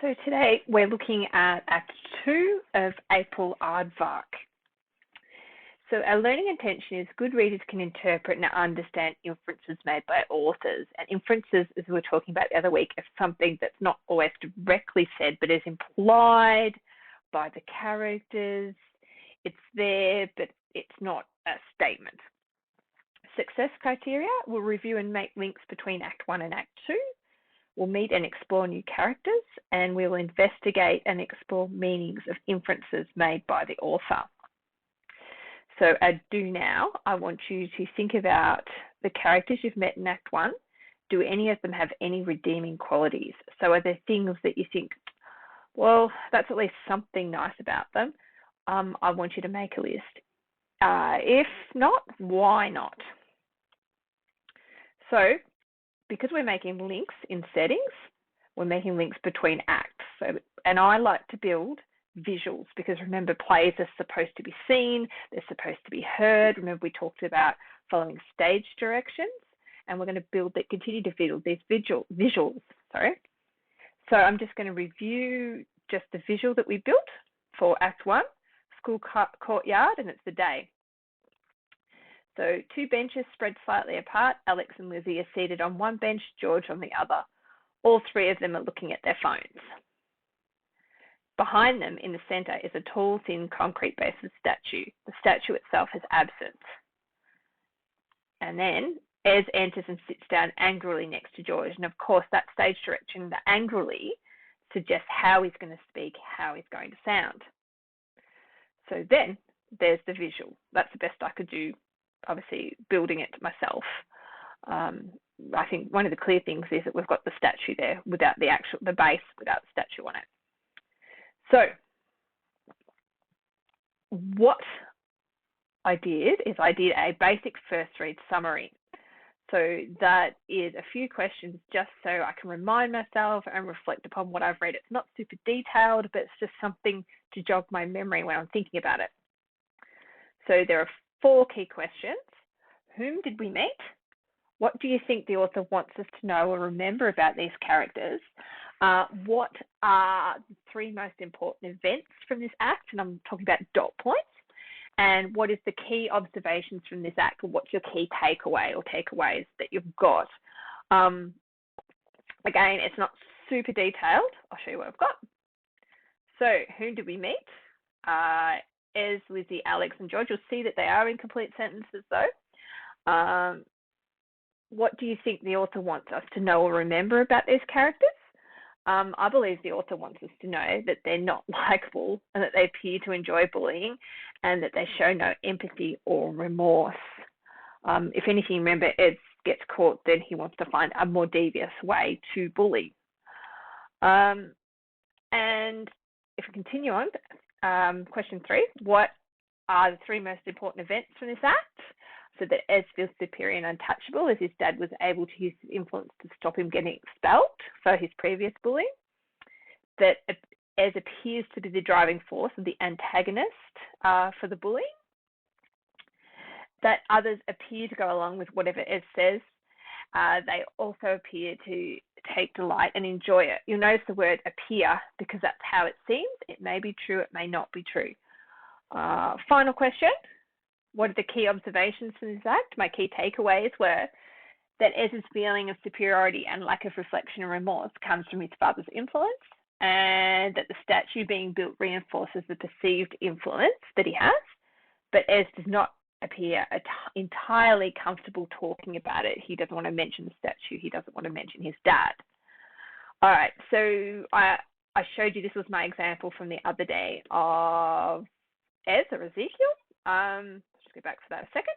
So today we're looking at Act 2 of April Aardvark. So our learning intention is good readers can interpret and understand inferences made by authors. And inferences, as we were talking about the other week, are something that's not always directly said, but is implied by the characters. It's there, but it's not a statement. Success criteria, we'll review and make links between Act 1 and Act 2. We'll meet and explore new characters, and we will investigate and explore meanings of inferences made by the author. So I want you to think about the characters you've met in Act 1. Do any of them have any redeeming qualities? So are there things that you think, well, that's at least something nice about them? I want you to make a list. If not, why not? So because we're making links in settings, we're making links between acts. And I like to build visuals because remember, plays are supposed to be seen, they're supposed to be heard. Remember, we talked about following stage directions, and we're going to build that, continue to build these visuals. So I'm just going to review just the visual that we built for Act 1, school courtyard, and it's the day. So two benches spread slightly apart. Alex and Lizzie are seated on one bench, George on the other. All three of them are looking at their phones. Behind them in the centre is a tall, thin, concrete-based statue. The statue itself is absent. And then Ez enters and sits down angrily next to George. And of course, that stage direction, the angrily, suggests how he's going to speak, how he's going to sound. So then there's the visual. That's the best I could do, obviously building it myself. I think one of the clear things is that we've got the statue there without the base, without the statue on it. So what I did is I did a basic first read summary. So that is a few questions just so I can remind myself and reflect upon what I've read. It's not super detailed, but it's just something to jog my memory when I'm thinking about it. So there are 4 key questions. Whom did we meet? What do you think the author wants us to know or remember about these characters? What are the 3 most important events from this act? And I'm talking about dot points. And what is the key observations from this act? Or what's your key takeaway or takeaways that you've got? Again, it's not super detailed. I'll show you what I've got. So whom did we meet? Ez, Lizzie, Alex, and George. You'll see that they are incomplete sentences though. What do you think the author wants us to know or remember about these characters? I believe the author wants us to know that they're not likable and that they appear to enjoy bullying and that they show no empathy or remorse. If anything, remember, Ez gets caught, then he wants to find a more devious way to bully. And if we continue on, question 3, what are the 3 most important events from this act? So that Ez feels superior and untouchable as his dad was able to use his influence to stop him getting expelled for his previous bullying. That Ez appears to be the driving force and the antagonist for the bullying. That others appear to go along with whatever Ez says. They also appear to take delight and enjoy it. You'll notice the word appear because that's how it seems. It may be true, it may not be true. Final question. What are the key observations from this act? My key takeaways were that Ez's feeling of superiority and lack of reflection and remorse comes from his father's influence, and that the statue being built reinforces the perceived influence that he has, but Ez does not appear entirely comfortable talking about it. He doesn't want to mention the statue. He doesn't want to mention his dad. All right, so I showed you this was my example from the other day of Ez or Ezekiel. Just go back for that a second.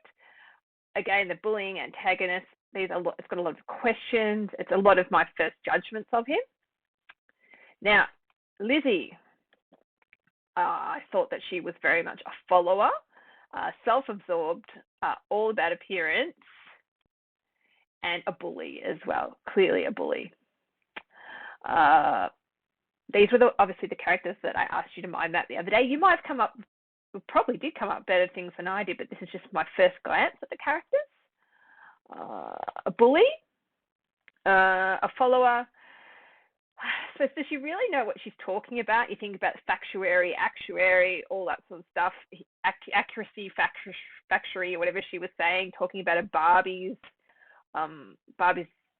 Again, the bullying antagonist. It's got a lot of questions. It's a lot of my first judgments of him. Now, Lizzie, I thought that she was very much a follower, self-absorbed, all about appearance, and a bully as well. Clearly a bully. These were obviously the characters that I asked you to mind map the other day. You might have come up. Probably did come up better things than I did, but this is just my first glance at the characters. A bully, a follower, So does she really know what she's talking about? You think about factuary, actuary, all that sort of stuff, accuracy, factory, or whatever she was saying, talking about a Barbie's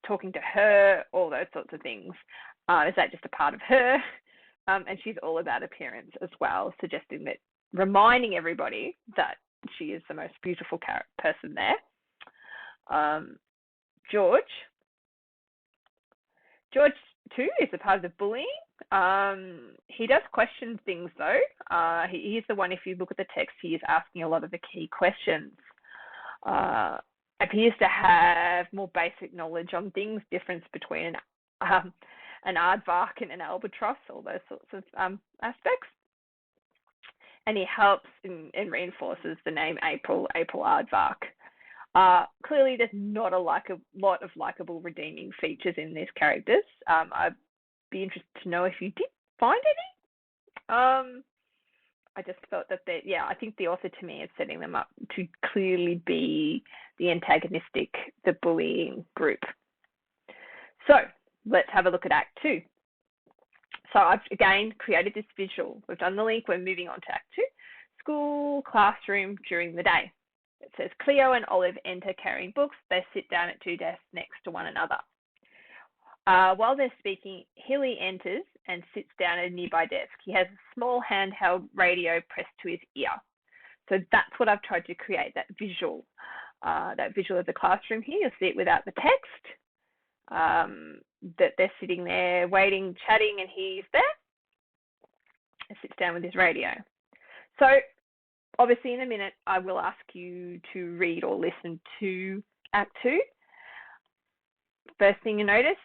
talking to her, all those sorts of things. Is that just a part of her? And she's all about appearance as well, suggesting that, reminding everybody that she is the most beautiful person there. George too is a part of the bullying. He does question things though. He's the one, if you look at the text, he is asking a lot of the key questions. Appears to have more basic knowledge on things, difference between an aardvark and an albatross, all those sorts of aspects. And he helps and reinforces the name April Aardvark. Clearly, there's not a lot of likable redeeming features in these characters. I'd be interested to know if you did find any. I just felt that I think the author to me is setting them up to clearly be the antagonistic, the bullying group. So let's have a look at Act 2. So I've again created this visual. We've done the link. We're moving on to Act 2. School, classroom, during the day. It says Cleo and Olive enter carrying books. They sit down at 2 desks next to one another. While they're speaking, Hilly enters and sits down at a nearby desk. He has a small handheld radio pressed to his ear. So that's what I've tried to create, that visual of the classroom here. You'll see it without the text, that they're sitting there waiting, chatting, and he's there and sits down with his radio. So obviously in a minute, I will ask you to read or listen to Act 2. First thing you notice,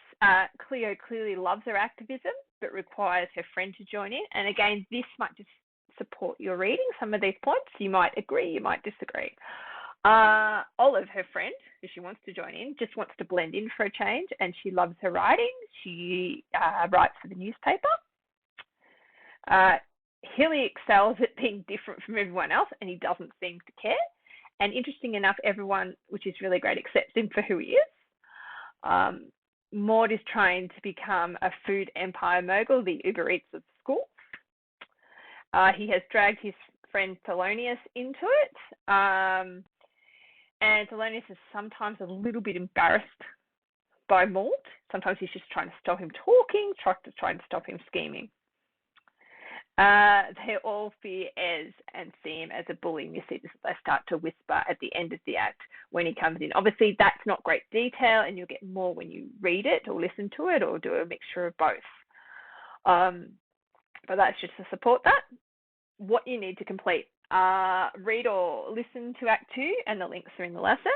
Cleo clearly loves her activism, but requires her friend to join in. And again, this might just support your reading, some of these points. You might agree, you might disagree. Olive, her friend, who she wants to join in, just wants to blend in for a change, and she loves her writing. She writes for the newspaper. Hilly excels at being different from everyone else, and he doesn't seem to care. And interesting enough, everyone, which is really great, accepts him for who he is. Maud is trying to become a food empire mogul, the Uber Eats of school. He has dragged his friend Thelonious into it. And Thelonious is sometimes a little bit embarrassed by Maud. Sometimes he's just trying to stop him talking, trying to stop him scheming. They all fear Ez and see him as a bully. And you see this, they start to whisper at the end of the act when he comes in. Obviously, that's not great detail, and you'll get more when you read it or listen to it or do a mixture of both. But that's just to support that. What you need to complete. Read or listen to Act 2, and the links are in the lesson.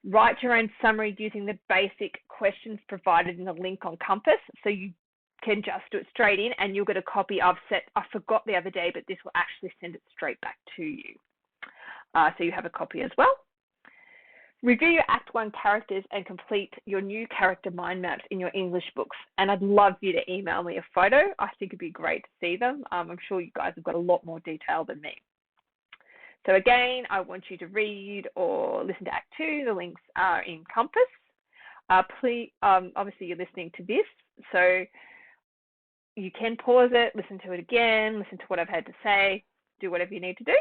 Write your own summary using the basic questions provided in the link on Compass. So you can just do it straight in, and you'll get a copy. I forgot the other day, but this will actually send it straight back to you. So you have a copy as well. Review your Act 1 characters and complete your new character mind maps in your English books. And I'd love you to email me a photo. I think it'd be great to see them. I'm sure you guys have got a lot more detail than me. So again, I want you to read or listen to Act 2. The links are in Compass. Please, obviously you're listening to this, so you can pause it, listen to it again, listen to what I've had to say, do whatever you need to do.